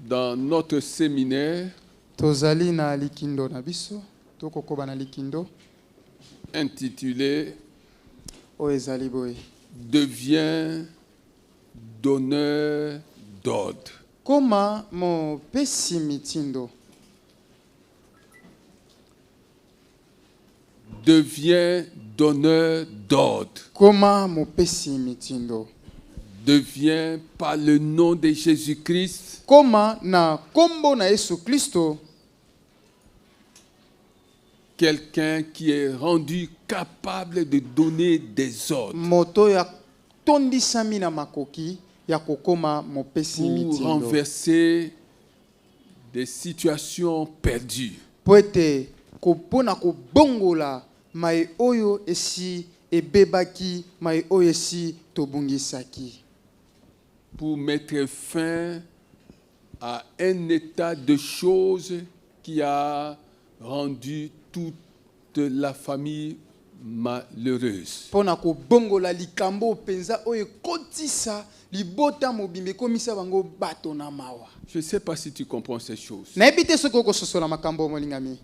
dans notre séminaire tozali na likindo na biso tokokoba na likindo intitulé oyo ezali boye Deviens donneur d'ordre. koma mopesi mitindo. Deviens donneur d'ordre. Koma mopesi mitindo. Deviens par le nom de Jésus-Christ. Koma na kombo na Yesu Kristo. Quelqu'un qui est rendu capable de donner des ordres. Moto ya tondisami na makoki ya kokoma mopesi pour mitindo. renverser des situations perdues. Poete kopona kobongola mai oyo esi ebebaki mai oyo esi tobungisaki. Pour mettre fin à un état de choses qui a rendu toute la famille malheureuse. Pona kobongola likambo penza oyo kotisa libota mobimbe komisa bango bato na mawa. Je ne sais pas si tu comprends ces choses. Naebite soko kososola makambo molingami.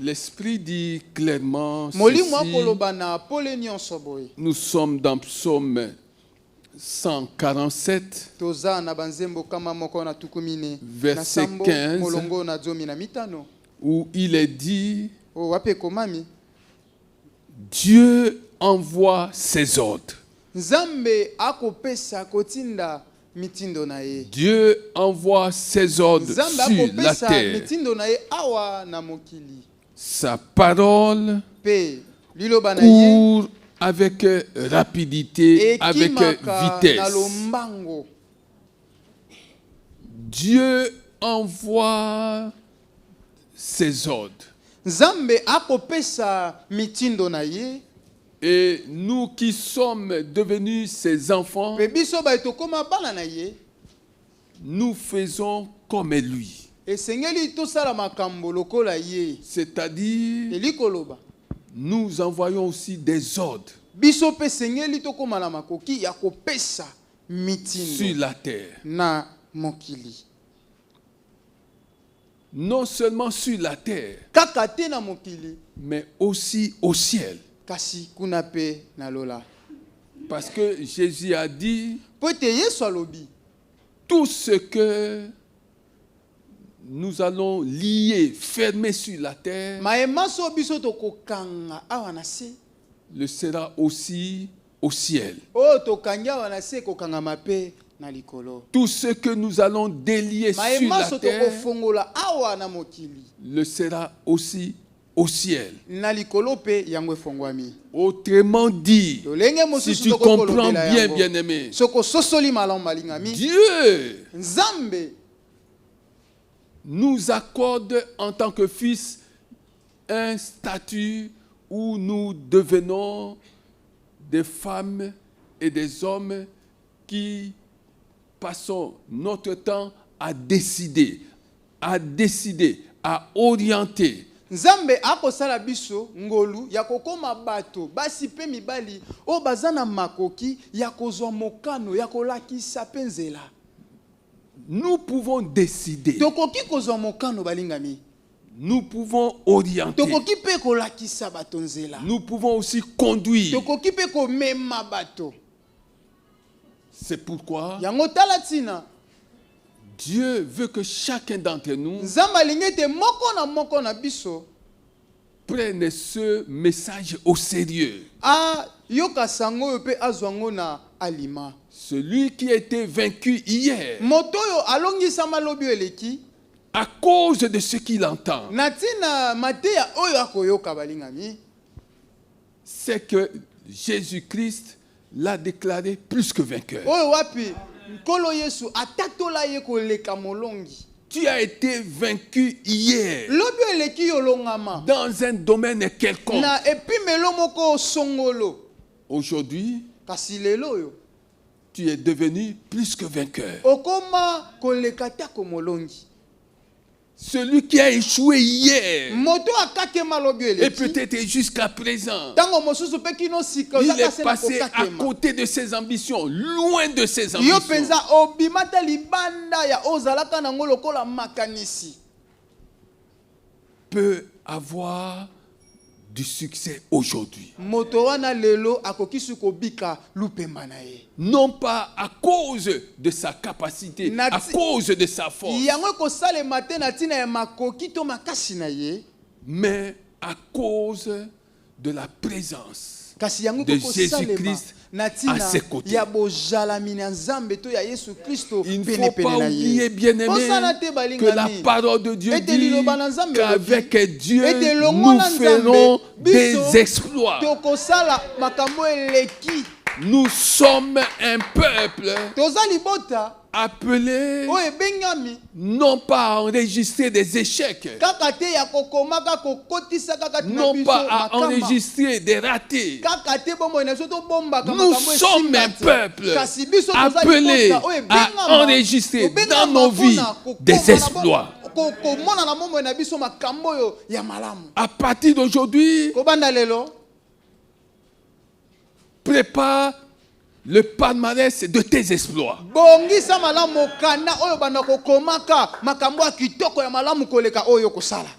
L'Esprit dit clairement Molimo ceci. akoloba na pole nyonso boye. Nous sommes dans Psaume 147, Toza na banzembo kama moko na tukumine Verset na sambo 15. molongo na zomi na mitano. où il est dit O wape komami. Dieu envoie ses ordres. Nzambe akopesa kotinda mitindo na ye. Dieu envoie ses ordres Nzambe sur la akopesa terre. mitindo na ye awa na mokili. Sa parole Pe liloba na ye court avec rapidité, avec ekimaka na vitesse. lombango. Dieu envoie ses ordres. Nzambe akopesa mitindo na ye. Et nous qui sommes devenus ses enfants, Pe biso ba etokoma bana na ye. nous faisons comme lui. Esengeli tosala makambo lokola ye. C'est-à-dire, Elikoloba. nous envoyons aussi des ordres Biso pe sengeli tokoma na makoki ya kopesa sur mitindo la terre. na mokili. Non seulement sur la terre, Kaka te na mokili mais aussi au ciel. kasi kuna pe na lola. Parce que Jésus a dit, Po ete Yesu alobi tout ce que nous allons lier, fermer sur la terre, maema so biso tokokanga awa na se. le sera aussi au ciel. O tokangi awa na se kokanga mape na likolo. Tout ce que nous allons délier sur Maema la so terre, tokofongola awa na mokili le sera aussi au ciel. na likolo pe yango efongwami. Autrement dit, Tolenge si mosusu tu tokokolobela comprends bien, yango. bien-aimé, Soko sosoli malamu malingami. Dieu Nzambe nous accorde en tant que fils un statut où nous devenons des femmes et des hommes qui passons notre temps à décider, à orienter. Nzambe akosala biso ngolu ya kokoma bato basi pe mibali o bazana makoki ya kozwa mokano ya kolakisa penzela. Nous pouvons décider, Tokoki kozwa mokano balingami. nous pouvons orienter, Tokoki pe kolakisa bato nzela. nous pouvons aussi conduire. Tokoki pe komema bato. C'est pourquoi Yango tala tina. Dieu veut que chacun d'entre nous Nzambe alingi te moko na biso prenne ce message au sérieux. a yoka sango yo pe azwango na alima. Celui qui a été vaincu hier Moto yo alongisa malobi eleki à cause de ce qu'il entend, natina mateya oyo akoyoka balingami. c'est que Jésus-Christ l'a déclaré plus que vainqueur. Oyo wapi nkolo Yesu atatola ye koleka molongi. Tu as été vaincu hier Lobi eleki yolongama dans un domaine quelconque. na epimelo moko songolo. Aujourd'hui, Kasi lelo yo tu es devenu plus que vainqueur. okoma koleka tako molongi. Celui qui a échoué hier Moto akakema lobi et eleki. peut-être jusqu'à présent, Tango mosusu pe kino sika il ozaka est se na passé à kokakema. côté de ses ambitions, loin de ses Yo ambitions. penza obimata libanda ya ozalaka nango lokola makanisi peut avoir du succès aujourd'hui. moto wana lelo akokisu kobika lupemba na ye Non pas à cause de sa capacité, à cause de sa force, yango kosalema te na ntina ya makoki to makasi na ye mais à cause de la présence kasi yango de kosalema Jésus-Christ na à ntina ses côtés. ya bojalami na Nzambe to ya Yesu Kristo Il ne pene faut pene pas na oublier, ye bien-aimé, Bosala te que balingami. la parole de Dieu Ete dit liloba na Nzambe qu'avec Dieu, Ete nous longola ferons Nzambe, biso, des exploits. tokosala makambo eleki Nous sommes un peuple toza libota appelé oyo ebengami non pas à enregistrer des échecs, kaka te ya kokomaka kokotisa kaka tina non biso pas à makamba. enregistrer des ratés. Kaka te bomoi na biso tobombaka Nous makambo sommes esimba un te. peuple Kasi biso toza appelé libota oyo à ebengama. enregistrer Tobengama dans nos vies mpona kokoma des na exploits. komona na bomoi na biso makambo oyo ya malamu À partir d'aujourd'hui, kobanda lelo prépare le palmarès de tes exploits. bongisa malamu mokanda oyo banda kokomaka makambo ya kitoko ya malamu koleka oyo kosala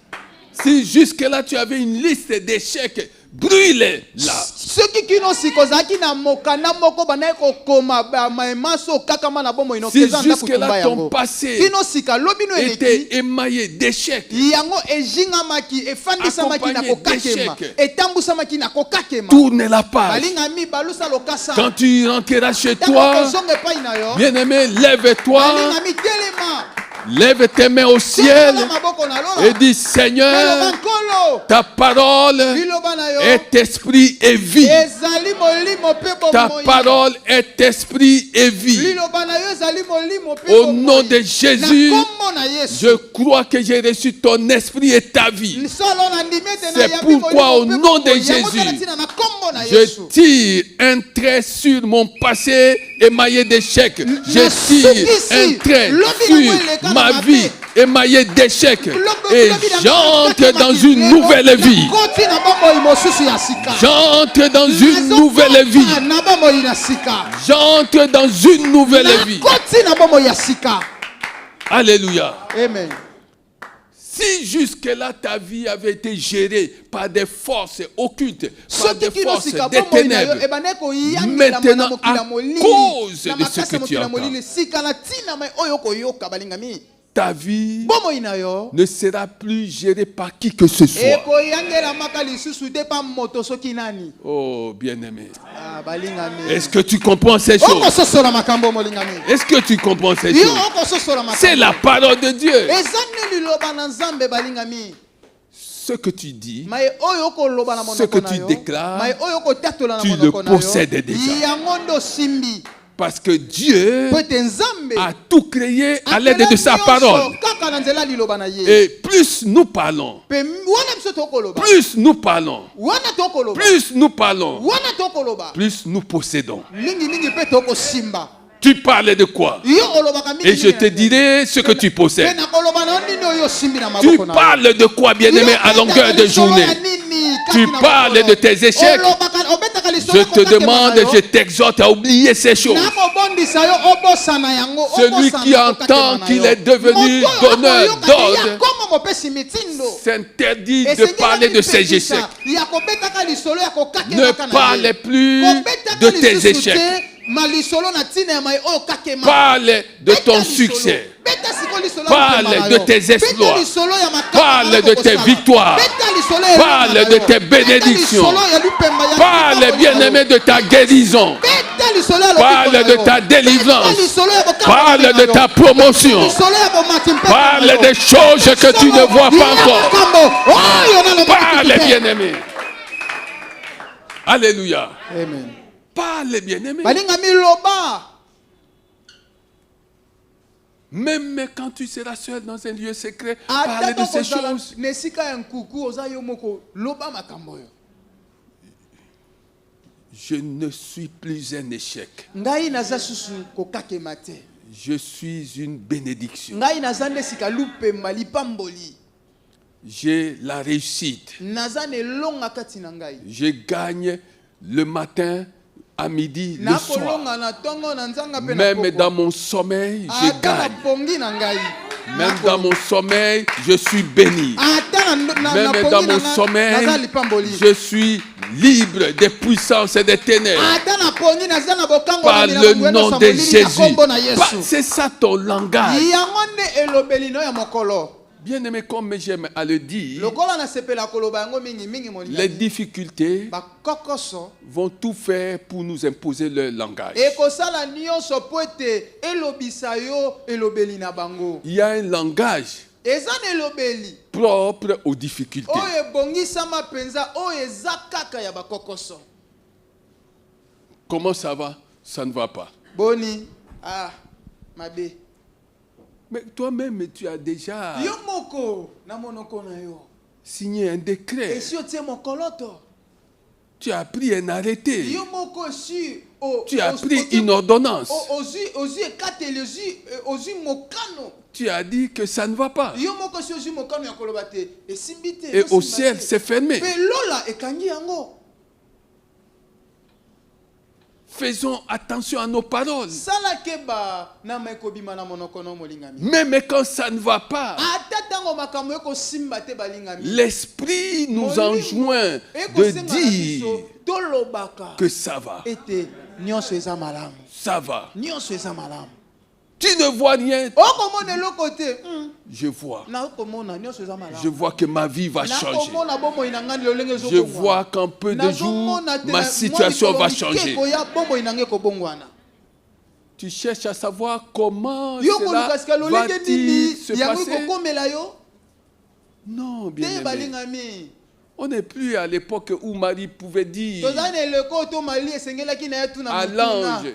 Si jusque-là tu avais une liste d'échecs, brûle-la. soki kino sika ozalaki na mokanda moko bandaki kokoma maemaso okakama na bomoi Si eza nda jusque-là kotumba ton yango passé kino sika lobi no eleki était émaillé d'échecs, yango ezingamaki efandisamaki na Accompagné kokakema d'échecs. etambusamaki na kokakema tourne la page. balingami balusa lokasa Quand tu rentreras chez ntango toi, kozonga epai na yo bien-aimé, lève-toi, balingami telema lève tes mains au ciel sokola maboko na et lola dis, eloba Seigneur, nkolo ta parole liloba na yo est esprit et vie. ezali molimo mpe Ta bomoi parole est esprit et vie. liloba na yo ezali molimo mpe Au bomoi. nom de Jésus, na kombo na Yesu je crois que j'ai reçu ton esprit et ta vie. solo na ndimi ete C'est nayambi pourquoi, au molimo mpe nom de bomoi. Yango Jésus, tala ntina na kombo na Je Yesu tire un trait sur mon passé émaillé d'échecs. Je tire un trait sur ma vie émaillée d'échecs. Et j'entre dans une nouvelle vie. nakoti na bomoi mosusu ya sika J'entre dans une nouvelle vie. Nazokota na bomoi na sika J'entre dans une nouvelle vie. nakoti na bomoi ya sika Alléluia. amen Si jusque-là ta vie avait été gérée par des forces occultes, par des soki kino forces sika des bomoi na yo ténèbres, ebandaki koyangela mwana maintenant, mokili ya à molili cause na de ce makasi que ya tu mokili ya entends, molili sika na ntina mai oyo koyoka balingami ta vie bomoi na yo ne sera plus gérée par qui que ce soit. ekoyangelamaka lisusu te pa moto soki nani Oh, bien-aimé. balingami Est-ce que tu comprends ces choses? okososola makambo molingami Est-ce que tu comprends ces yo choses? okososola C'est makambo la parole de Dieu. eza nde liloba na nzambe balingami Ce que tu dis, mai oyo okoloba na ce que monoko na tu yo déclares, mai oyo okotatola na tu le monoko na yo possèdes déjà. yango nde osimbi parce que Dieu po ete nzambe a tout créé à l'aide de sa parole. kaka na nzela liloba na ye Et plus nous parlons, mpe wana biso tokoloba plus nous parlons, wana tokoloba plus nous parlons, wana tokoloba plus nous possédons. mingimingi mpe tokosimba Tu parles de quoi? yo olobaka Et je te dirai ce que tu mpe possèdes. nakoloba na yo nini oyo osimbi na Tu maboko na yo parles de quoi, bien-aimé, à longueur de journée? Tu parles de tes échecs. Je te demande, je t'exhorte à oublier ces choses. Celui qui entend qu'il est devenu donneur d'ordre s'interdit de parler de ses échecs. Ne parle plus de tes échecs. Parle de ton succès. Parle de tes exploits. Parle de tes victoires. Parle de tes bénédictions. Parle, bien-aimé, de ta guérison. Parle de ta délivrance. Parle de ta promotion. Parle des choses que tu ne vois pas encore. Parle, bien-aimé. Alléluia. Amen. Parle, bien-aimé. Même quand tu seras seul dans un lieu secret, parle de ces choses. Je ne suis plus un échec. Je suis une bénédiction. J'ai la réussite. Je gagne le matin à midi, le soir. Même dans mon sommeil, je gagne. Même dans mon sommeil, je suis béni. Même dans mon sommeil, je suis libre des puissances et des ténèbres. Par le nom de Jésus. C'est ça ton langage. Bien aimé, comme j'aime à le dire, les difficultés vont tout faire pour nous imposer leur langage. Il y a un langage propre aux difficultés. Comment ça va? Ça ne va pas. Mais toi-même, tu as déjà signé un décret. Tu as pris un arrêté. Tu as pris une ordonnance. Tu as dit que ça ne va pas. Et au ciel, c'est fermé. Faisons attention à nos paroles. Même quand ça ne va pas, l'esprit nous enjoint de dire que ça va. Ça va. Tu ne vois rien. Je vois. Je vois que ma vie va changer. Je vois qu'en peu de jours, ma situation va changer. Tu cherches à savoir comment cela va-t-il se passer? Non, bien aimé. On n'est plus à l'époque où Marie pouvait dire à l'ange,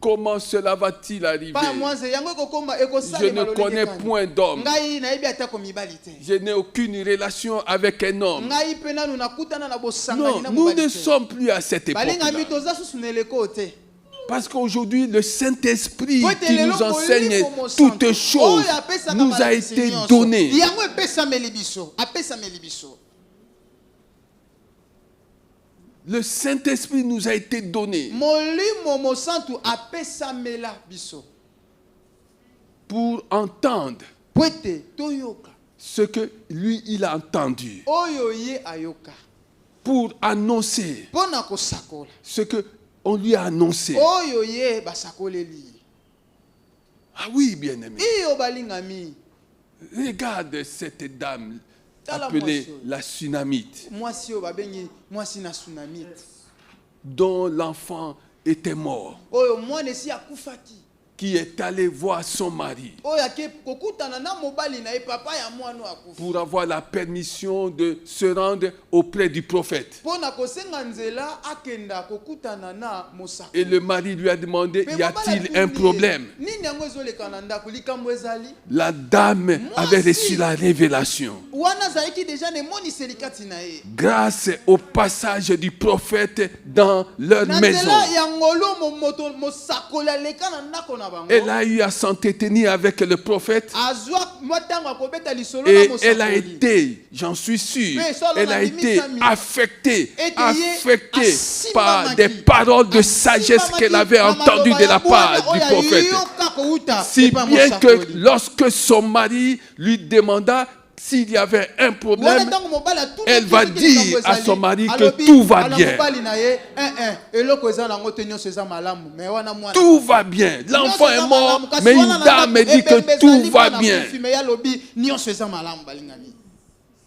comment cela va-t-il arriver? Je ne connais point d'homme. Je n'ai aucune relation avec un homme. Non, nous ne sommes plus à cette époque-là. Parce qu'aujourd'hui, le Saint-Esprit qui nous enseigne toutes choses nous a été donné. Le Saint-Esprit nous a été donné pour entendre ce que lui, il a entendu. Pour annoncer ce que on lui a annoncé. Ah oui, bien-aimé. Regarde cette dame appelée la Sunamite, dont l'enfant était mort, qui est allé voir son mari pour avoir la permission de se rendre auprès du prophète. Et le mari lui a demandé, y a-t-il un problème? La dame avait reçu la révélation grâce au passage du prophète dans leur maison. Elle a eu à s'entretenir avec le prophète et elle a été, j'en suis sûr, elle a été affectée par des paroles de sagesse qu'elle avait entendues de la part du prophète. Si bien que lorsque son mari lui demanda s'il y avait un problème, elle va dire à son mari que tout va bien. Tout va bien. L'enfant est mort, mais une dame dit que tout va bien.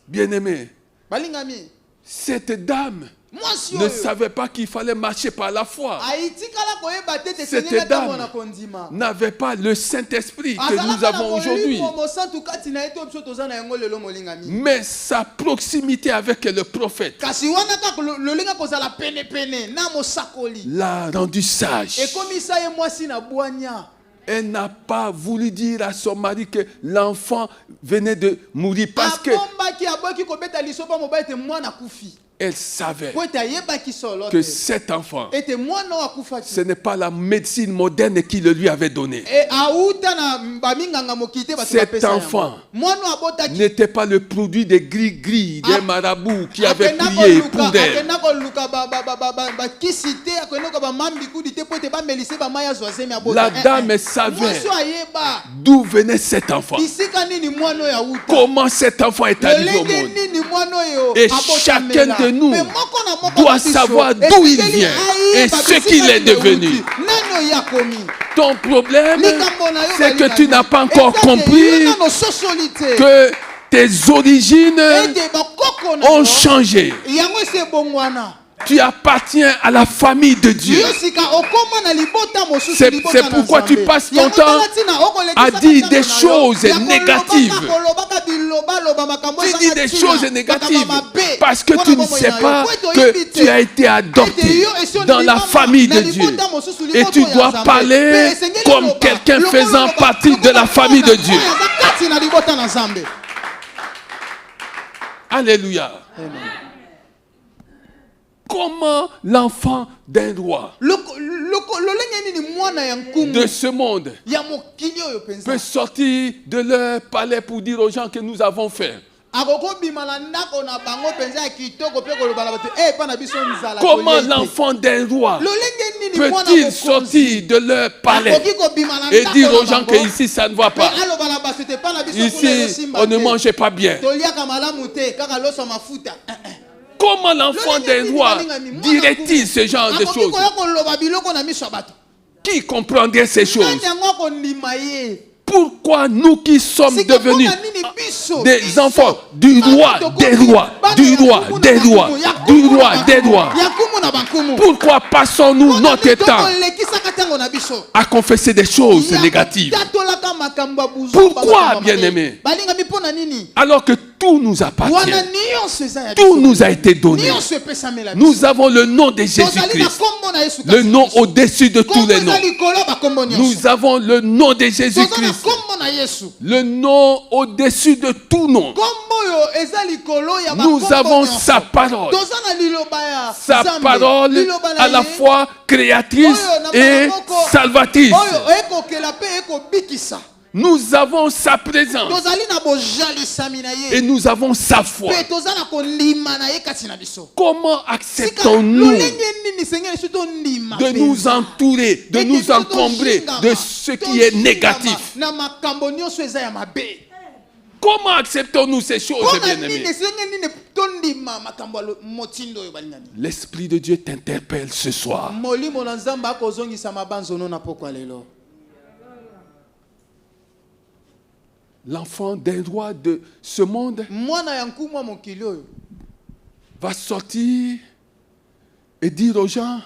Bien-aimé, cette dame ne savait pas qu'il fallait marcher par la foi. Cette dame n'avait pas le Saint-Esprit que nous avons aujourd'hui. Mais sa proximité avec le prophète l'a rendu sage. Elle n'a pas voulu dire à son mari que l'enfant venait de mourir parce que elle savait po ete ayebaki solo que te cet enfant, ete mwana oyo akufaki ce n'est pas la médecine moderne qui le lui avait donné. auta na baminganga mokili te bato Cet bapesa yango. enfant Mwana oyo abotaki n'était pas le produit des gris-gris, des marabouts qui avaient akenda prié koluka- pour elle. akenda koluka bakisi te akenda koba mambikudi te po ete bamelise bamai azwa zemi abota. La dame savait mwasi oyo ayeba d'où venait cet enfant, bisika nini mwana oyo auta comment cet enfant est arrivé au lolenge monde. nini mwana oyo Et abotamela. chacun de nous Mais moko na moko doit na biso, savoir d'où il esengeli vient ayeba et ce bisika qu'il est nini devenu. euti. Nani oyo akomi Ton problème, likambo na yo c'est que balingani. tu n'as pas encore Eza te, yo compris nano sosoli te. que tes origines Ete bakoko na ont yo, changé. yango esi ebongwana. Tu appartiens à la famille de Dieu. Yo sika okoma na libota mosusu, C'est libota na pourquoi tu Nzambe. passes ton Yango temps tala tina, okolekisa à dire kaka des na yo, choses ya kolobaka, négatives. kolobaka biloba, makambo Tu ezanga dis des tina, choses makambo négatives mabe. parce que Wana tu ne bomoi sais na yo. pas Po ete que oyebi te. tu as été Ete adopté yo esi dans la ondimama famille na de Dieu. libota mosusu, Et libota tu oyo dois ya Nzambe. parler Pe esengeli comme loba, quelqu'un lokolo faisant loba, partie de la lokolo famille de loba, Dieu. oyo aza kati na libota na Nzambe. Alléluia. Amen. Comment l'enfant d'un roi lolenge nini mwana ya nkungu de ce monde ya mokili oyo penza peut sortir de leur palais pour dire aux gens que nous avons fait? akokobima na ndako na bango penza ya kitoko mpe koloba na bato epa na biso nzala Comment toyei te. l'enfant d'un roi lolenge nini mwana peut-il mokonzi sortir de leur palais akoki kobima na et ndako dire na aux gens bango, que ici ça ne va mpe pas? aloba na bato te pa na biso kuna Ici, ezosimba on ne te. mangeait pas bien. toliaka malamu te kaka loso ya mafuta Comment l'enfant d'un roi dirait-il ce genre de akoki choses? koya koloba biloko na miso ya bato Qui comprendrait ces choses? nani yango akondima ye Pourquoi nous qui sommes Sika devenus mpona nini biso, des biso, enfants du bana roi, tokoki, des rois, bana du ya roi, nkumu na des bankumu, rois, ya du nkumu na roi, des bankumu, rois? ya nkumu na bankumu. Pourquoi passons-nous Mpona notre nini temps tokolekisaka ntango na biso à confesser des choses ya négatives kotatolaka makambo ya buzwa, Pourquoi, makambo mabe? bien-aimé? balingami mpona nini alors que tout nous appartient? wana nyonso eza ya Tout biso. nous a été donné. nyonso epesamela biso. Nous avons le nom de tozali na Jésus-Christ, kombo na Yesu le Kasi nom biso. au-dessus de tous Kombo les eza noms. likolo ya bakombo nyonso. Nous avons le nom de toza na Jésus-Christ, kombo na Yesu. le nom au-dessus de tout nom. kombo oyo eza likolo ya Nous bakombo avons nyonso. sa parole. toza na liloba ya Sa Nzambe. parole Liloba na à la ye, fois créatrice oyo na et maboko, salvatrice. oyo ekokela mpe ekobikisa. Nous avons sa présence tozali na bojalisami na et ye nous avons sa foi. mpe toza na kondima na ye kati na biso. Comment Sika acceptons-nous lolenge nini sengeli so tondima de nous entourer, de Ete nous biso encombrer tozingama, de ce qui est tozingama négatif? na makambo nyonso eza ya mabe. Comment acceptons-nous ces choses, mpona bien-aimés? nini senge nini tondima makambo ya motindo oyo balingani. L'Esprit de Dieu t'interpelle ce soir. molimo na Nzambe akozongisa mabanzono na pokwa lelo. L'enfant d'un roi de ce monde mwana ya nkumu ya mokili oyo va sortir et dire aux gens,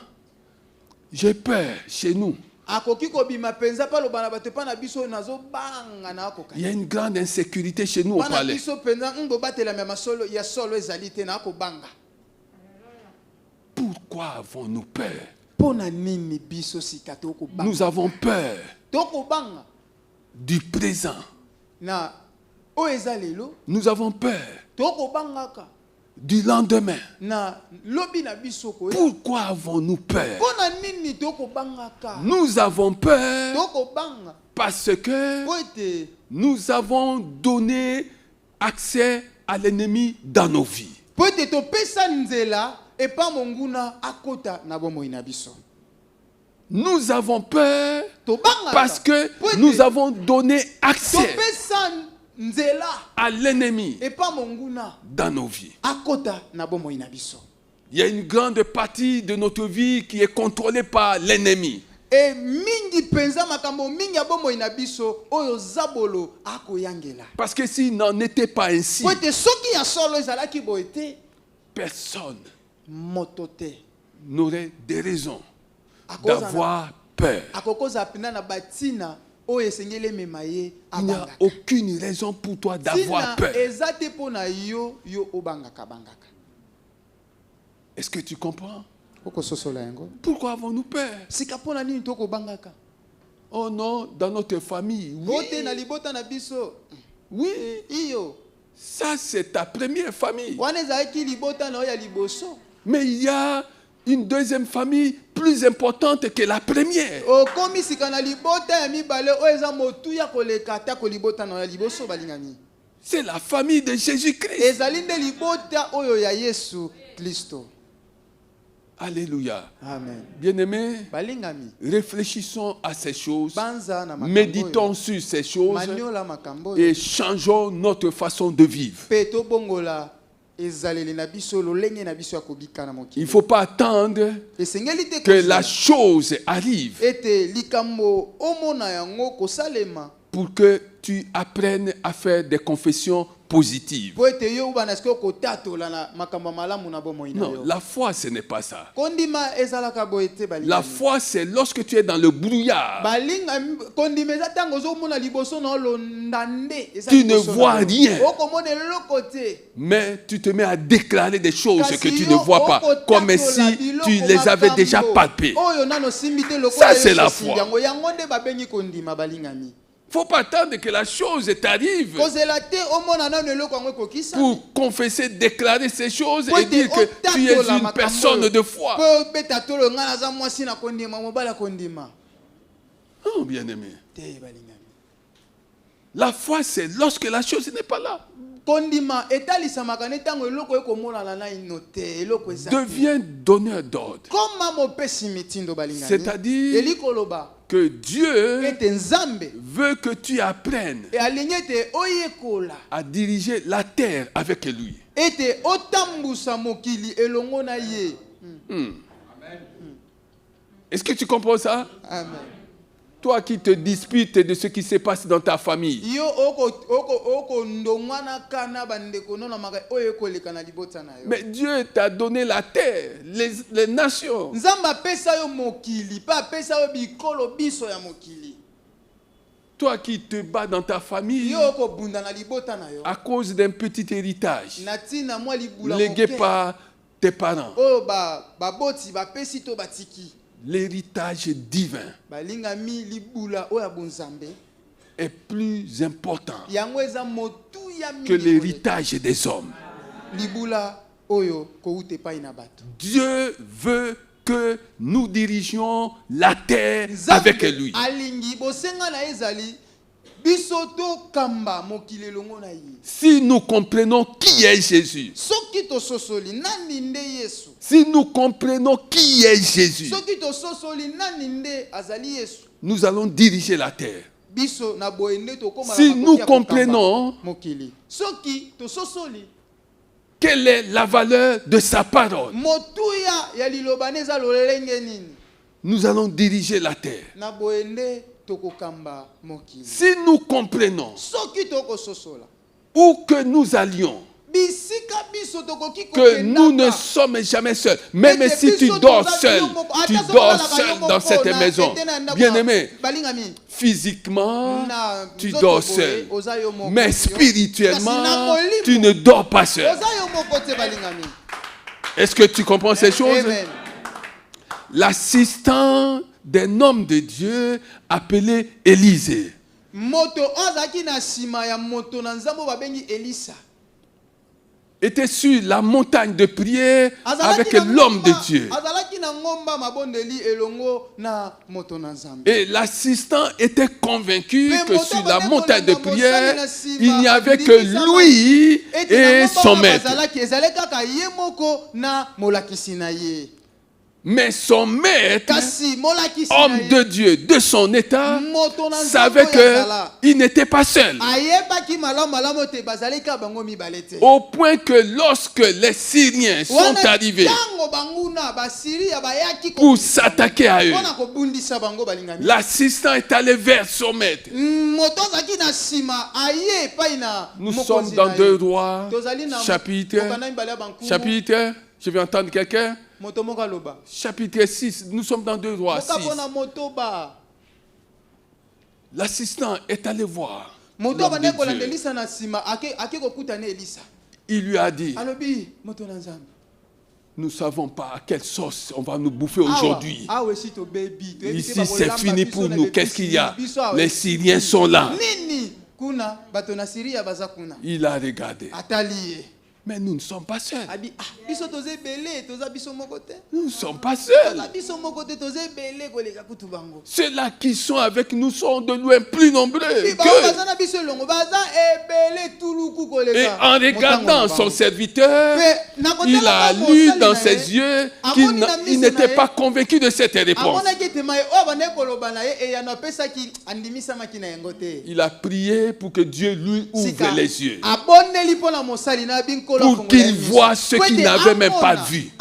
j'ai peur chez nous. akoki kobima mpenza mpe aloba na bato epa na biso oyo nazobanga na akoka Il y a une grande insécurité chez nous au mpa na palais. biso mpenza bobatelami ya solo ezali te na akobanga. Pourquoi avons-nous peur? mpo na nini biso sika tokobanga Nous avons peur tokobanga du présent. na oyo eza lelo. Nous avons peur tokobangaka du lendemain. na lobi na biso koya. Pourquoi avons-nous peur? mpo na nini tokobangaka Nous avons peur tokobanga parce que po ete nous avons donné accès à l'ennemi dans nos vies. po ete topesa nzela epa monguna akota na bomoi na biso. Nous avons peur tobangaka parce que po ete nous avons donné accès topesa nzela à l'ennemi epa monguna dans nos vies. akota na bomoi na biso. Il y a une grande partie de notre vie qui est contrôlée par l'ennemi. e mingi mpenza makambo mingi ya bomoi na biso oyo zabolo akoyangela. Parce que s'il n'en était pas ainsi, po ete soki ya solo ezalaki boye te personne moto te n'aurait des raisons akozala d'avoir peur. akokoza mpena na batina oyo esengeli emema ye Il n'y a abangaka. aucune raison pour toi tina d'avoir peur. eza te mpo na yo obangaka bangaka. Est-ce que tu comprends? okososola yango Pourquoi avons-nous peur? sika mpo na nini tokobangaka. Oh non, dans notre famille, o te oui, na libota na biso oui, iyo Ça, c'est ta première famille. wana ezalaki libota na yo ya liboso. Mais il y a une deuxième famille plus importante que la première. Okomi sika na libota ya mibale oyo eza motuya koleka ata kolibota na yo ya liboso balingani. C'est la famille de Jésus-Christ. Ezali nde libota oyo ya Yesu Kristo. Alléluia. Amen. Bien-aimés, Balingami. réfléchissons à ces choses, Banza na makambo. méditons sur ces choses Maniola makambo. et changeons notre façon de vivre. Peto bongola ezaleli na biso lolenge na biso ya kobika na mokili. Il ne faut pas attendre Esengeli te que la chose arrive ete likambo omona yango kosalema. pour que tu apprennes à faire des confessions positives. Po ete yo bana siko kotatola na makambo malamu na bomoi na Non, yo. la foi, ce n'est pas ça. Kondima ezalaka boete balingami. La foi, c'est lorsque tu es dans le brouillard. Balinga kondima ezango zomona liboso na londande. Tu ne vois rien. Okomona lokote. Mais tu te mets à déclarer des choses que tu ne vois pas, comme si tu les avais déjà palpées. Ça, c'est la foi. Il ne faut pas attendre que la chose t'arrive pour confesser, déclarer ces choses et dire que tu es une personne de foi. Oh, bien-aimé. La foi, c'est lorsque la chose n'est pas là. Deviens donneur d'ordre. C'est-à-dire que Dieu veut que tu apprennes à diriger la terre avec lui. Est-ce que tu comprends ça? Amen. Toi qui te disputes de ce qui se passe dans ta famille. Mais Dieu t'a donné la terre, les nations. Toi qui te bats dans ta famille à cause d'un petit héritage légué par tes parents. L'héritage divin est plus important que l'héritage des hommes. Dieu veut que nous dirigions la terre avec lui. Si nous comprenons qui est Jésus, si nous comprenons qui est Jésus, nous allons diriger la terre. Si nous comprenons quelle est la valeur de sa parole, nous allons diriger la terre. Si nous comprenons où que nous allions, que nous ne sommes jamais seuls, même si tu dors seul dans cette maison. Bien-aimé, physiquement, tu dors seul, mais spirituellement, tu ne dors pas seul. Est-ce que tu comprends ces choses? L'assistant d'un homme de Dieu appelé Élisée était sur la montagne de prière avec l'homme de Dieu. Et l'assistant était convaincu que sur la montagne de prière, il n'y avait que lui et son maître. Mais son maître, homme de Dieu, de son état, savait qu'il n'était pas seul. Au point que lorsque les Syriens sont arrivés pour s'attaquer à eux, l'assistant est allé vers son maître. Nous sommes dans 2 Rois, chapitre, je vais entendre quelqu'un. Chapitre 6, nous sommes dans 2 Rois 6. L'assistant est allé voir l'homme de Dieu. Il lui a dit, nous ne savons pas à quelle sauce on va nous bouffer aujourd'hui. Ici c'est fini pour nous. Qu'est-ce qu'il y a? Les Syriens sont là. bato na Syria baza kuna. Il a regardé. Atali. Mais nous ne sommes pas seuls. Abi biso toze belé, toza biso moko te. Nous ne sommes pas seuls. Toza biso moko te toze belé koleka kutu bango. Ceux-là qui sont avec nous sont de loin plus nombreux que... Baza na biso longo, baza ebelé tuluku koleka. Et en regardant son serviteur, il a lu dans ses yeux qu'il n'était pas convaincu de cette réponse. Il a prié pour que Dieu lui ouvre les yeux, pour qu'il voie ce qu'il n'avait même pas vu,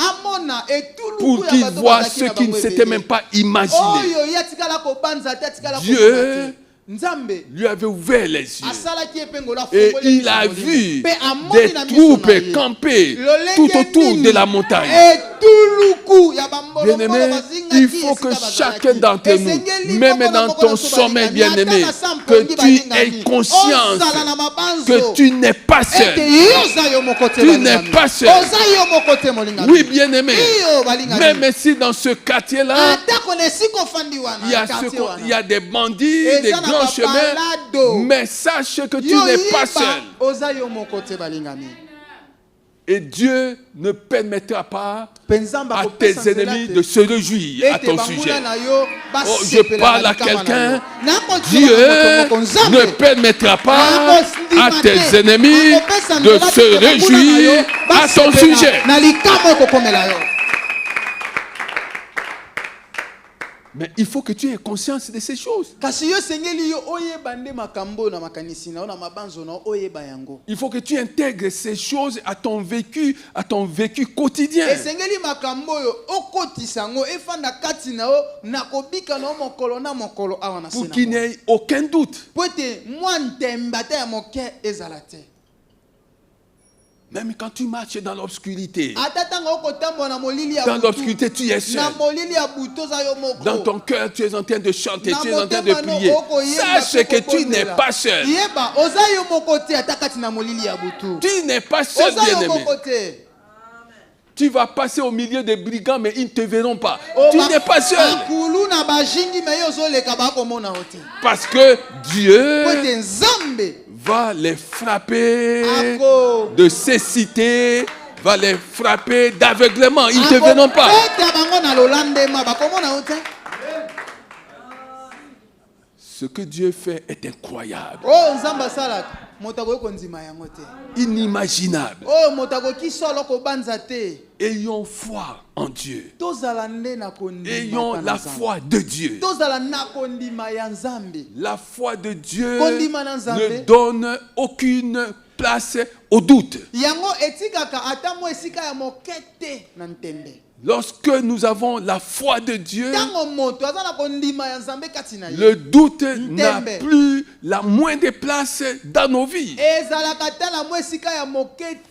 pour qu'il voie ce qu'il ne s'était même pas imaginé. Dieu lui avait ouvert les yeux et il a vu des troupes camper tout autour de la montagne. Bien-aimé, il faut que chacun d'entre nous, même dans ton sommeil, bien-aimé, que tu aies conscience que tu n'es pas seul. Tu n'es pas seul. Oui, bien-aimé, même si dans ce quartier-là, il y a des bandits, des grands chemins, mais sache que tu n'es pas seul. Et Dieu ne permettra pas à tes ennemis de se réjouir à ton sujet. Oh, je parle à quelqu'un. Dieu ne permettra pas à tes ennemis de se réjouir à ton sujet. Mais il faut que tu aies conscience de ces choses. Il faut que tu intègres ces choses à ton vécu quotidien. Pour qu'il n'y ait aucun doute. Même quand tu marches dans l'obscurité, tu es seul. Dans ton cœur, tu es en train de chanter, tu es en train de prier. Sache que tu n'es pas seul. Tu n'es pas seul, bien-aimé. Tu vas passer au milieu des brigands, mais ils ne te verront pas. Tu n'es pas seul. Parce que Dieu va les frapper de cécité, va les frapper d'aveuglement. Ils ne te verront pas. Ce que Dieu fait est incroyable. Inimaginable. Ayons foi en Dieu. Ayons la foi de Dieu. La foi de Dieu ne donne aucune place au doute. Lorsque nous avons la foi de Dieu, le doute n'a plus la moindre place dans nos vies.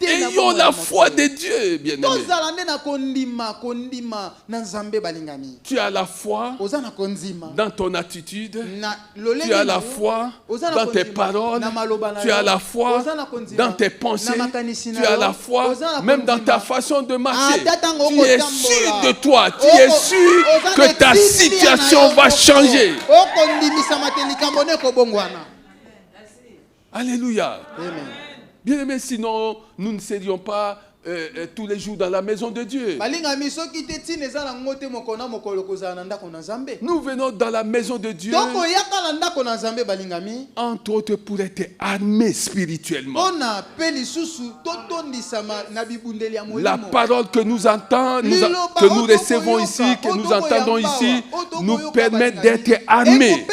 Ayons la foi de Dieu, bien-aimé. Tu as la foi dans ton attitude, tu as la foi dans tes paroles, tu as la foi dans tes pensées, tu as la foi même dans ta façon de marcher. Tu es sûr de toi, tu es sûr que ta situation va changer. Alléluia. Bien-aimés, sinon nous ne serions pas tous les jours dans la maison de Dieu. Nous venons dans la maison de Dieu, entre autres pour être armés spirituellement. La parole que nous entendons, que nous recevons ici, que nous entendons ici, nous permet d'être armés.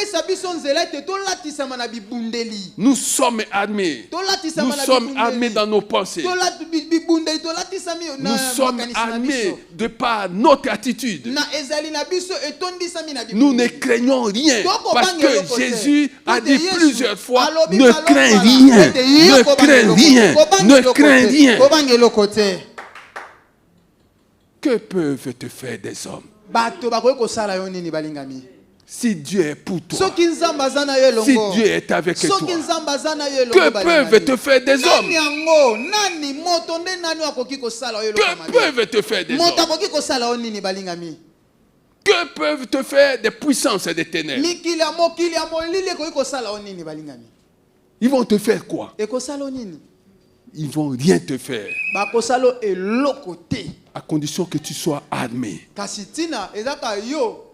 Nous sommes armés. Nous sommes armés dans nos pensées. Nous sommes armés de par notre attitude. Nous ne craignons rien parce que Jésus a dit plusieurs fois, ne crains rien, ne crains rien, ne crains rien. Que peuvent te faire des hommes? Si Dieu est pour toi, si Dieu est avec toi, que peuvent te faire des hommes? Que peuvent te faire des hommes? Que peuvent te faire des puissances et des ténèbres? Ils vont te faire quoi? ekosala nini? Ils vont rien te faire. Bakosala eloko te. À condition que tu sois armé. Kasi tina ezaka yo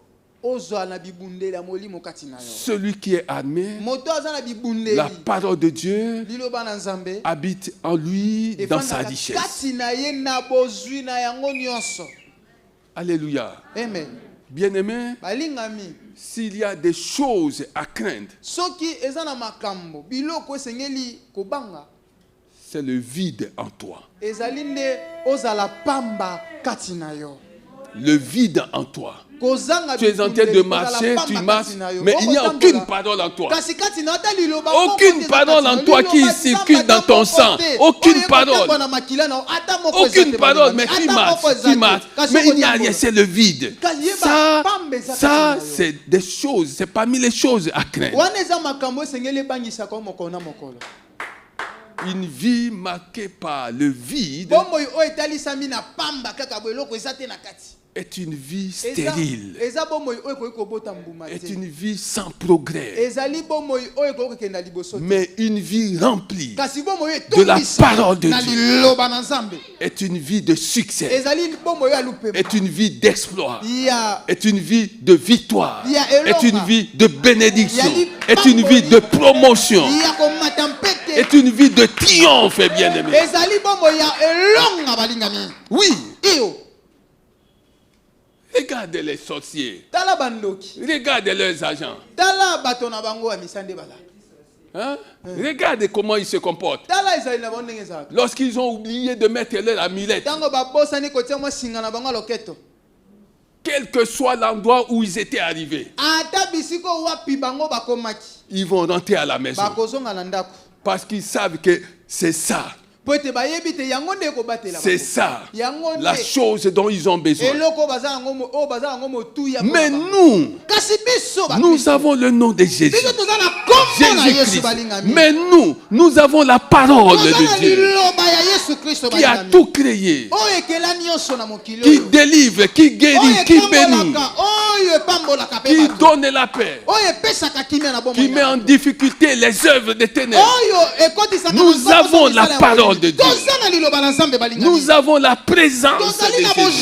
ozwa na bibundeli ya molimo kati na yo. Celui qui est armé, Moto aza na bibundeli. la parole de Dieu Liloba na Nzambe habite en lui dans sa richesse. Kati na ye na bozwi na yango nyonso. Alléluia. Amen. Bien-aimé, Balingami. s'il y a des choses à craindre, Soki eza na makambo biloko esengeli kobanga. c'est le vide en toi. Ezali nde ozala pamba kati na yo. Le vide en toi. Kozanga Tu es en train de marcher, tu marches, mais il n'y a aucune parole en toi. Aucune parole en toi qui circule dans ton sang. Aucune parole. Aucune parole, mais tu marches, mais il n'y a rien, c'est le vide. Ça, c'est des choses, c'est parmi les choses à craindre. Une vie marquée par le vide est une vie stérile, est une vie sans progrès, mais une vie remplie de la parole de Dieu est une vie de succès, est une vie d'exploit, est une vie de victoire, est une vie de bénédiction, est une vie de promotion, est une vie de triomphe, bien-aimé. Oui. Regardez les sorciers. Regardez leurs agents. Hein? Regardez comment ils se comportent. Lorsqu'ils ont oublié de mettre leur amulette, quel que soit l'endroit où ils étaient arrivés, ils vont rentrer à la maison. Parce qu'ils savent que c'est ça. C'est ça, la chose dont ils ont besoin. Mais nous avons le nom de Jésus. Jésus-Christ. Mais nous avons la parole de Dieu qui a tout créé, qui délivre, qui guérit, qui bénit, qui donne la paix, qui met en difficulté les œuvres des ténèbres. Nous avons la parole de Dieu. Nous avons la présence de Jésus.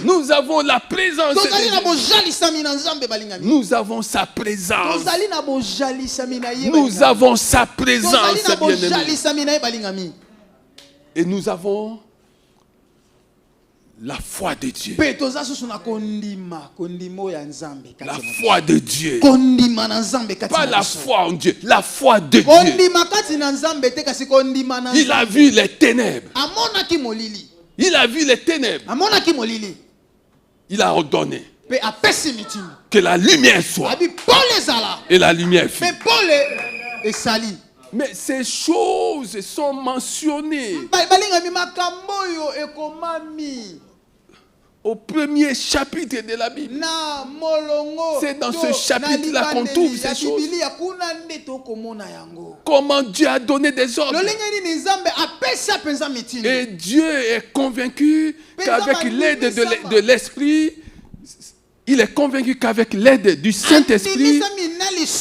Nous avons la présence de Jésus. Nous avons sa présence. Nous avons sa présence, bien-aimé. Et nous avons la foi de Dieu. La foi de Dieu. Pas la foi en Dieu, la foi de Dieu. Il a vu les ténèbres. Il a vu les ténèbres. Il a ordonné que la lumière soit. Et la lumière fut. Mais ces choses sont mentionnées au premier chapitre de la Bible. C'est dans ce chapitre-là qu'on trouve ces choses. Comment Dieu a donné des ordres. Et Dieu est convaincu qu'avec l'aide de l'Esprit, il est convaincu qu'avec l'aide du Saint-Esprit,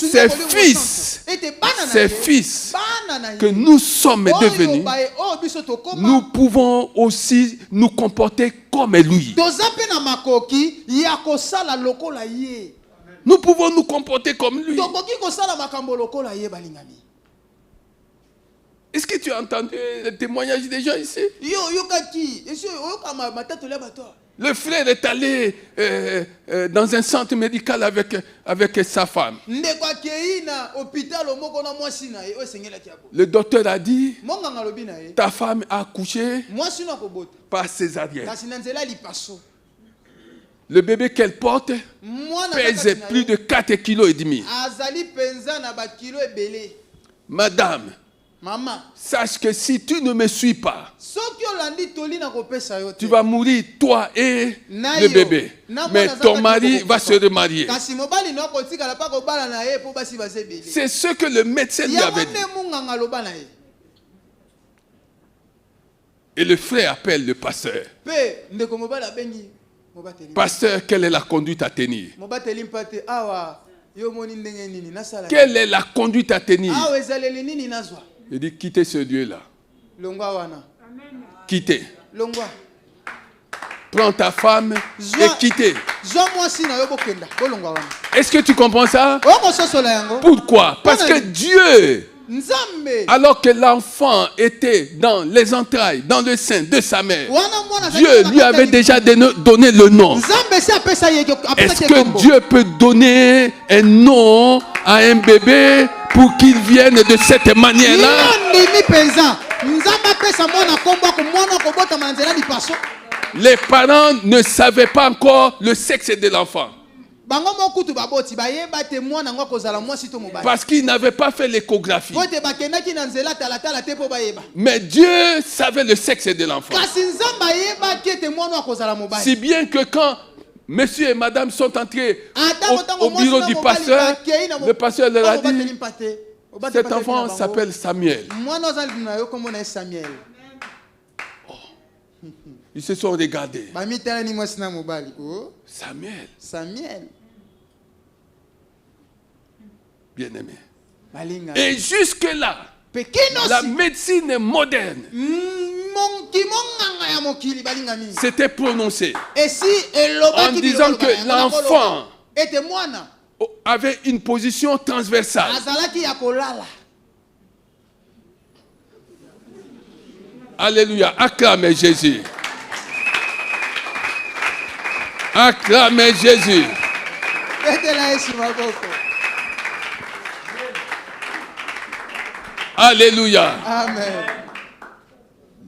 ses fils que nous sommes devenus, nous pouvons aussi nous comporter comme lui. Nous pouvons nous comporter comme lui. Est-ce que tu as entendu le témoignage des gens ici? Le frère est allé dans un centre médical avec sa femme. Le docteur a dit, ta femme a accouché par césarienne. Le bébé qu'elle porte pèse plus de 4,5 kg. Madame, sache que si tu ne me suis pas, tu vas mourir, toi et le bébé. Mais ton mari va se remarier. C'est ce que le médecin lui avait dit. Et le frère appelle le pasteur. Pasteur, quelle est la conduite à tenir? Yo moni ndenge nini nasala. Quelle est la conduite à tenir? Ah ezaleli nini nazwa. Il dit quittez ce Dieu-là. Longwa wana. Quittez. Longwa. Prends ta femme et quittez. Zwa mwasi na yo bokenda. Bolongwa wana. Est-ce que tu comprends ça? Oko sosola yango. Pourquoi? Parce que Dieu, Nzambe. alors que l'enfant était dans les entrailles, dans le sein de sa mère, Dieu lui avait déjà donné le nom. Est-ce que Dieu peut donner un nom à un bébé pour qu'il vienne de cette manière-là? Les parents ne savaient pas encore le sexe de l'enfant. Parce qu'ils n'avaient pas fait l'échographie. Mais Dieu savait le sexe de l'enfant. Si bien que quand monsieur et madame sont entrés au bureau du pasteur, le pasteur leur a dit, cet enfant s'appelle Samuel. Ils se sont regardés. Samuel. Bien-aimé. Et jusque-là, la médecine moderne s'était prononcée en disant que l'enfant avait une position transversale. Alléluia. Acclamez Jésus. Acclamez Jésus. Alléluia. Amen.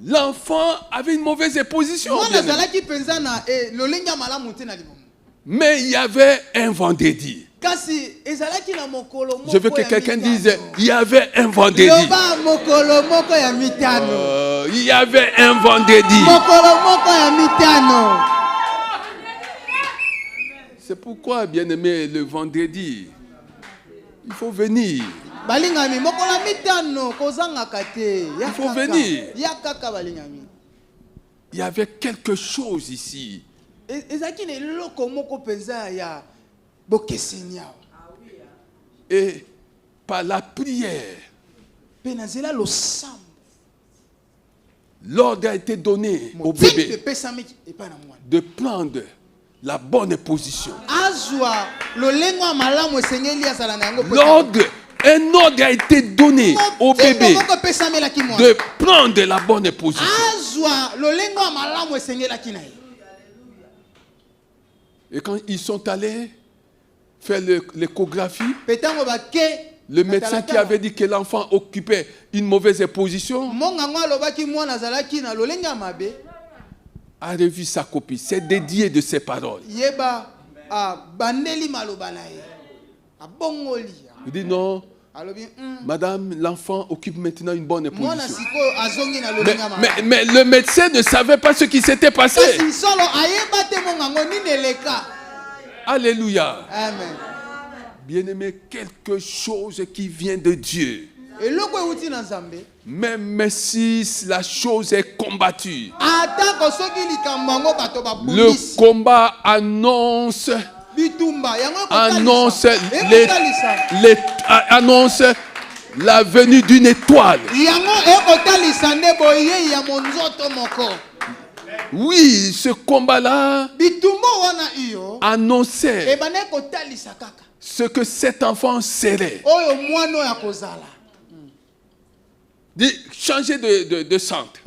L'enfant avait une mauvaise position. Mais il y avait un vendredi. Je veux que quelqu'un dise, il y avait un vendredi. Il y avait un vendredi. C'est pourquoi, bien-aimé, le vendredi, il faut venir. Il faut venir. Il y avait quelque chose ici. Et par la prière, l'ordre a été donné au bébé de prendre la bonne position. Un ordre a été donné au bébé de prendre la bonne position. Et quand ils sont allés faire l'échographie, le médecin qui avait dit que l'enfant occupait une mauvaise position a revu sa copie. C'est dédié de ses paroles. Il dit non, madame, l'enfant occupe maintenant une bonne position. Mais le médecin ne savait pas ce qui s'était passé. Alléluia. Amen. Bien-aimé, quelque chose qui vient de Dieu. Même si la chose est combattue, le combat annonce la venue d'une étoile. Oui, ce combat-là annonçait ce que cet enfant serait. Changer de centre.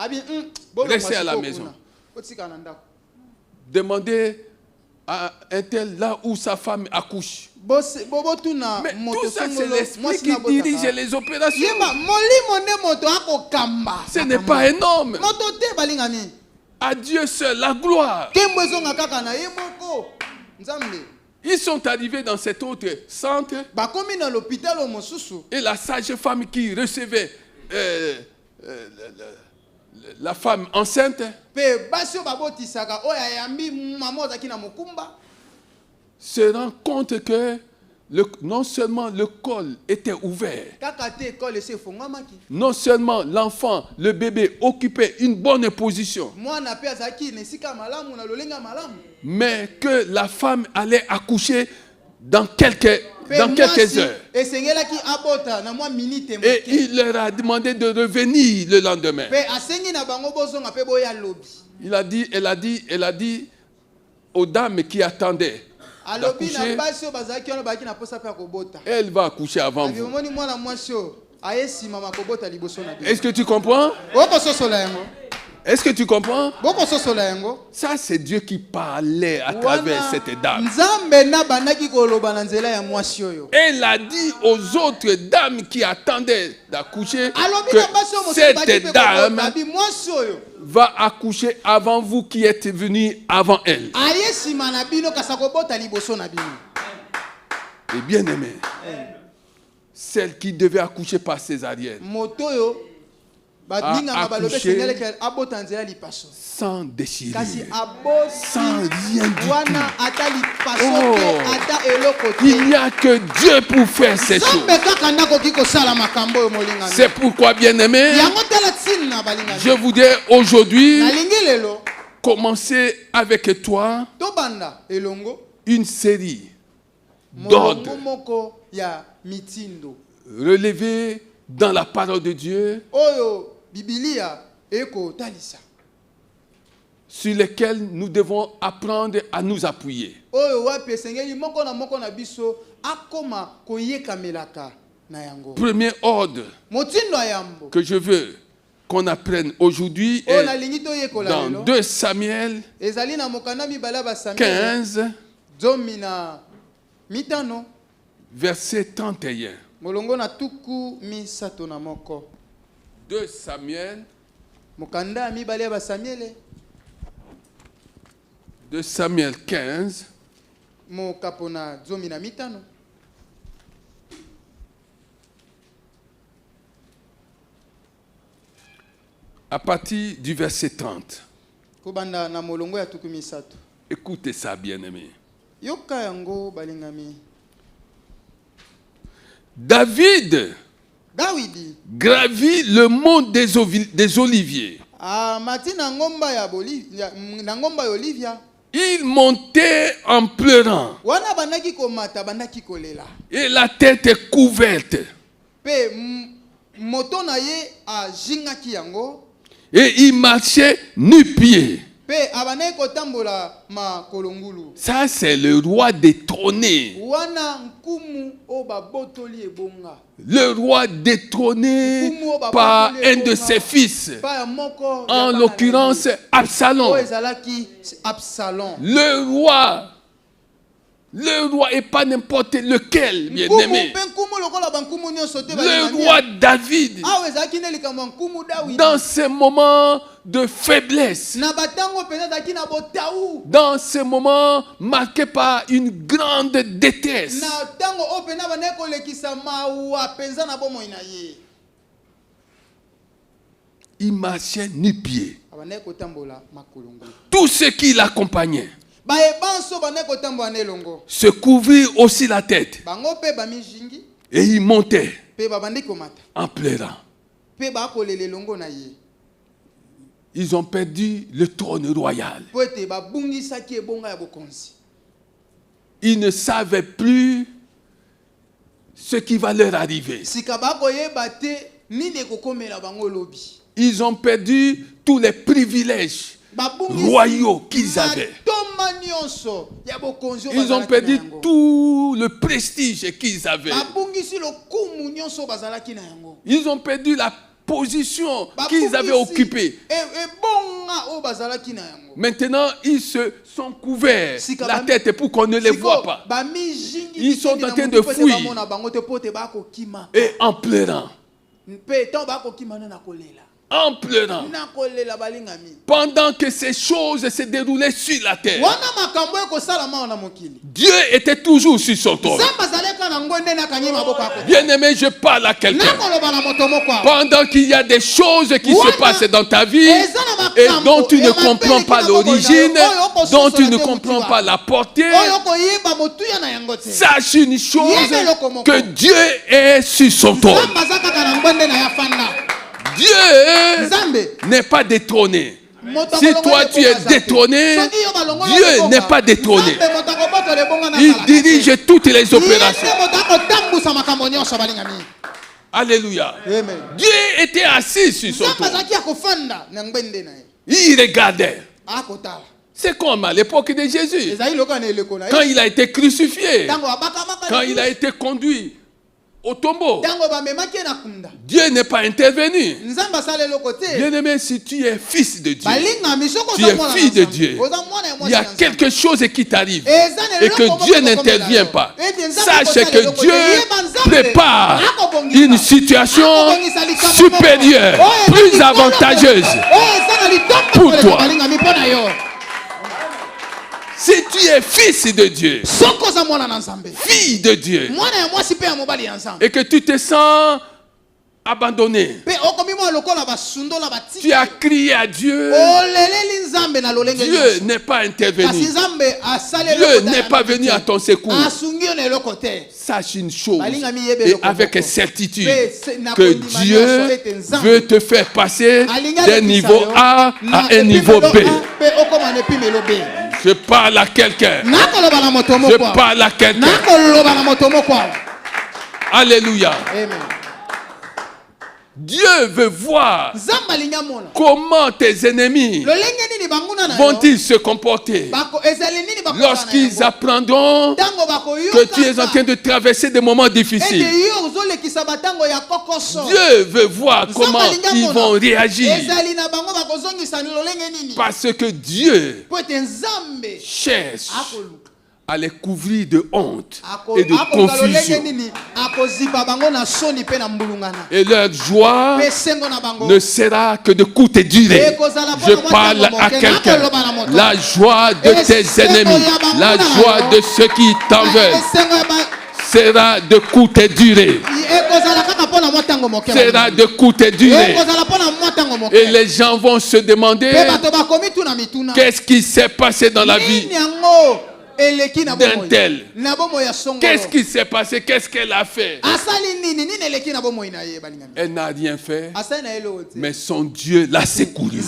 Restez à la maison. Demandez à un tel là où sa femme accouche. Mais tout ça, c'est l'esprit qui dirige les opérations. Ce n'est pas un homme. À Dieu seul, la gloire. Ils sont arrivés dans cet autre centre. Et la sage-femme qui recevait la femme enceinte se rend compte que non seulement le col était ouvert, non seulement l'enfant, le bébé occupait une bonne position, mais que la femme allait accoucher dans quelques heures. Et Et il leur a demandé de revenir le lendemain. Elle a dit aux dames qui attendaient d'accoucher, elle va accoucher avant vous. Est-ce que tu comprends? Est-ce que tu comprends? Ça, c'est Dieu qui parlait à travers cette dame. Elle a dit aux autres dames qui attendaient d'accoucher que cette dame va accoucher avant vous qui êtes venus avant elle. Et bien aimé, celle qui devait accoucher par césarienne a accouché sans déchirer, sans rien du tout. Il n'y a que Dieu pour faire ces choses. C'est pourquoi, bien aimé, je voudrais aujourd'hui commencer avec toi une série d'ordres relevés dans la parole de Dieu sur lesquels nous devons apprendre à nous appuyer. Premier ordre que je veux qu'on apprenne aujourd'hui est dans 2 Samuel 15, verset 31. 2 Samuel 15 à partir du verset 30. Écoutez ça, bien-aimé. David gravit le mont des Oliviers. Il montait en pleurant. Et la tête est couverte. Et il marchait nu-pied. Ça, c'est le roi détrôné. Le roi détrôné par un de ses fils. En l'occurrence, Absalom. Le roi et pas n'importe lequel, bien-aimé. Le roi David, dans ces moments de faiblesse, dans ces moments marqués par une grande détresse, il marchait nu-pied. Tous ceux qui l'accompagnaient se couvrirent aussi la tête et ils montaient en pleurant. Ils ont perdu le trône royal. Ils ne savaient plus ce qui va leur arriver. Ils ont perdu tous les privilèges royaux qu'ils avaient. Ils ont perdu tout le prestige qu'ils avaient. Ils ont perdu la position qu'ils avaient occupée. Maintenant, ils se sont couverts la tête pour qu'on ne les voit pas. Ils sont en train de fuir et en pleurant. En pleurant. Pendant que ces choses se déroulaient sur la terre, Dieu était toujours sur son trône. Bien-aimé, je parle à quelqu'un. Pendant qu'il y a des choses qui se passent dans ta vie et dont tu ne comprends pas l'origine, dont tu ne comprends pas la portée, sache une chose, que Dieu est sur son trône. Dieu n'est pas détrôné. Si toi tu es détrôné, Dieu n'est pas détrôné. Il dirige toutes les opérations. Alléluia. Dieu était assis sur son trône. Il regardait. C'est comme à l'époque de Jésus. Quand il a été crucifié, quand il a été conduit au tombeau, Dieu n'est pas intervenu. Bien-aimé, si tu es fils de Dieu, tu es fille de Dieu, il y a quelque chose qui t'arrive et que Dieu n'intervient pas. Sache que Dieu prépare une situation supérieure, plus avantageuse pour toi. Si tu es fils de Dieu, fille de Dieu, et que tu te sens abandonné, tu as crié à Dieu, Dieu n'est pas intervenu, Dieu n'est pas venu à ton secours. Sache une chose, et avec certitude, que Dieu veut te faire passer d'un niveau A à un niveau B. Je parle à quelqu'un. Je parle à quelqu'un. Alléluia. Amen. Dieu veut voir comment tes ennemis vont-ils se comporter lorsqu'ils apprendront que tu es en train de traverser des moments difficiles. Dieu veut voir comment ils vont réagir, parce que Dieu cherche à les couvrir de honte et de confusion. Et leur joie ne sera que de courte durée. Je parle à quelqu'un. La joie de tes ennemis, la joie de ceux qui t'en veulent, sera de courte durée. Sera de courte durée. Et les gens vont se demander, qu'est-ce qui s'est passé dans la vie d'un tel? Qu'est-ce qui s'est passé? Qu'est-ce qu'elle a fait? Elle n'a rien fait, mais son Dieu l'a secouru.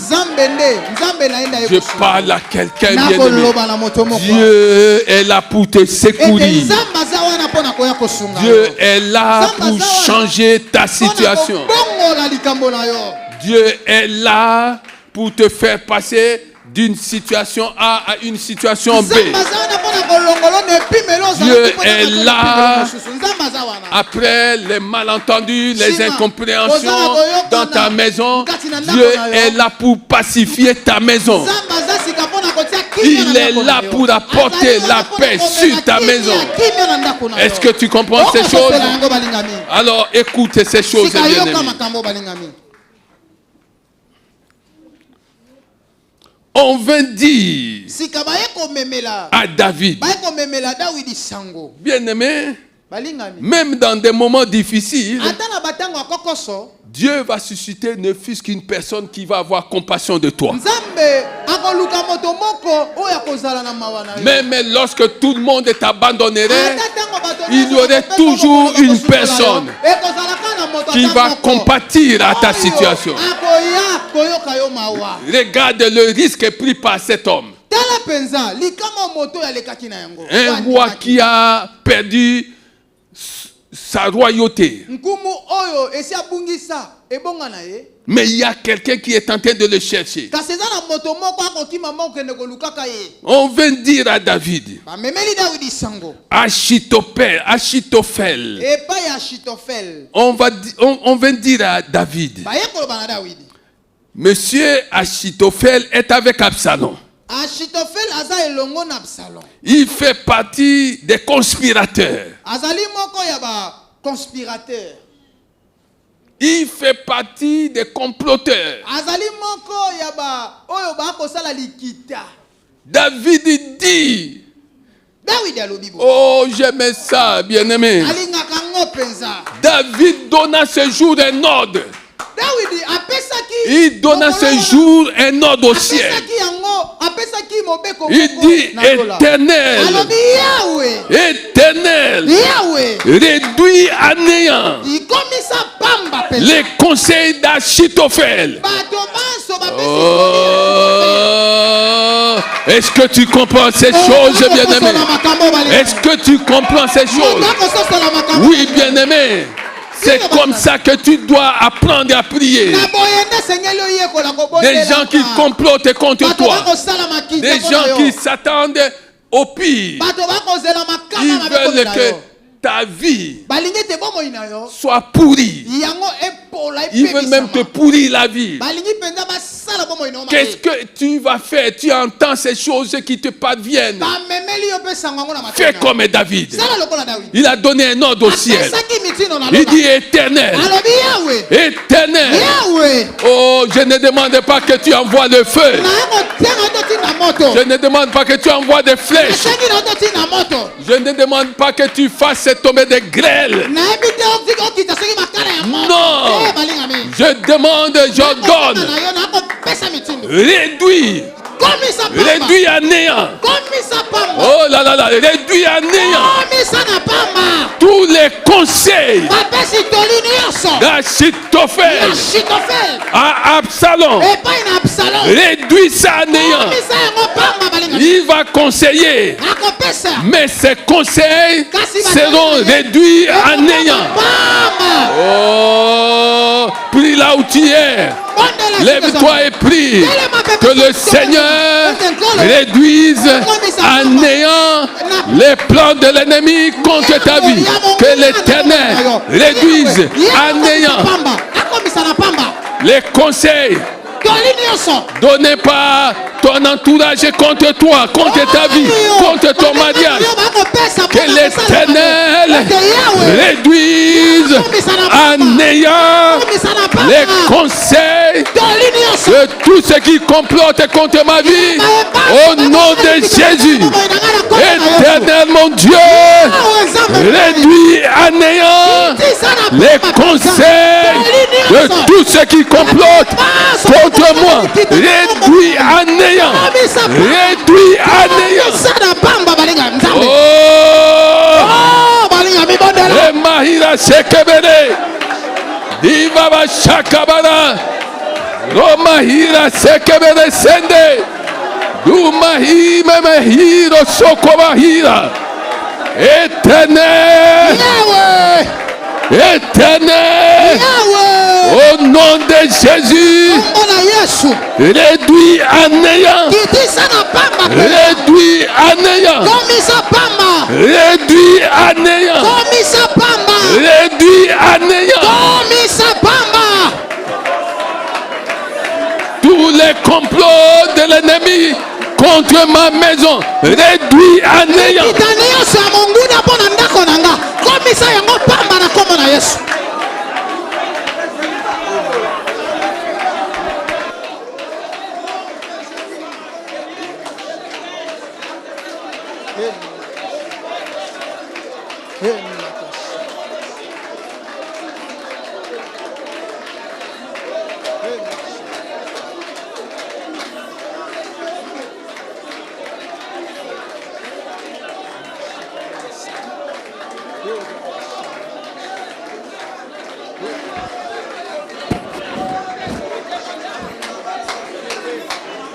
Je parle à quelqu'un bien-aimé. Dieu est là pour te secourir. Dieu est là pour changer ta situation. Dieu est là pour te faire passer d'une situation A à une situation B. Dieu est là après les malentendus, les incompréhensions dans ta maison. Dieu est là pour pacifier ta maison. Il est là pour apporter la paix sur ta maison. Est-ce que tu comprends ces choses? Alors écoute ces choses, bien-aimés. On vint dire à David, bien-aimé, même dans des moments difficiles, Dieu va susciter ne fût-ce qu'une personne qui va avoir compassion de toi. Même lorsque tout le monde t'abandonnerait, il y aurait toujours une personne qui va compatir à ta situation. Regarde le risque pris par cet homme. Un roi qui a perdu sa royauté. Mais il y a quelqu'un qui est en train de le chercher. On vient dire à David, Achitophel. On vient dire à David, Monsieur Achitophel est avec Absalom. Il fait partie des conspirateurs. Il fait partie des comploteurs. David dit, oh, j'aimais ça, bien-aimé. David donna ce jour un ordre. Il donna ce jour un ordre au ciel. Il dit, Éternel, Éternel, réduis à néant les conseils d'Achitophel. Oh, est-ce que tu comprends ces choses, bien-aimé? Est-ce que tu comprends ces choses? Oui, bien-aimé. C'est comme ça que tu dois apprendre à prier. Des gens qui complotent contre toi. Des gens qui s'attendent au pire. Ils veulent que ta vie soit pourrie. Ils veulent même te pourrir la vie. Qu'est-ce que tu vas faire? Tu entends ces choses qui te parviennent. Fais comme David. Il a donné un ordre au ciel. Il dit éternel. Éternel. Oh, je ne demande pas que tu envoies le feu. Je ne demande pas que tu envoies des flèches. Je ne demande pas que tu fasses tomber des grêles. Non. Je demande, j'ordonne. Réduis. Réduis à néant. Oh là là là. Réduis à néant. Tous les conseils d'Achitophel à Absalom. Réduis ça à néant. Il va conseiller. Mais ses conseils seront réduits à néant. Oh, prie là où tu es. Lève-toi et prie que le Seigneur réduise à néant les plans de l'ennemi contre ta vie. Que l'Éternel réduise à néant les conseils donnés par ton entourage contre toi, contre ta vie, contre ton mariage. Que l'Éternel réduise à néant les conseils de tous ceux qui complotent contre ma vie. Au nom de Jésus, Éternel mon Dieu, réduis à néant les conseils de tous ceux qui complotent contre moi. Réduis à néant. Réduis à néant. Oh, Mahira Sekebele, Divaba Shakabana, Romahira Sekebele Sende, Dumahi Memehiro Sokomahira, Éternel, Éternel, au nom de Jésus, réduis à néant, réduis à néant, réduis à néant, réduis à néant tous les complots de l'ennemi contre ma maison, réduis à néant.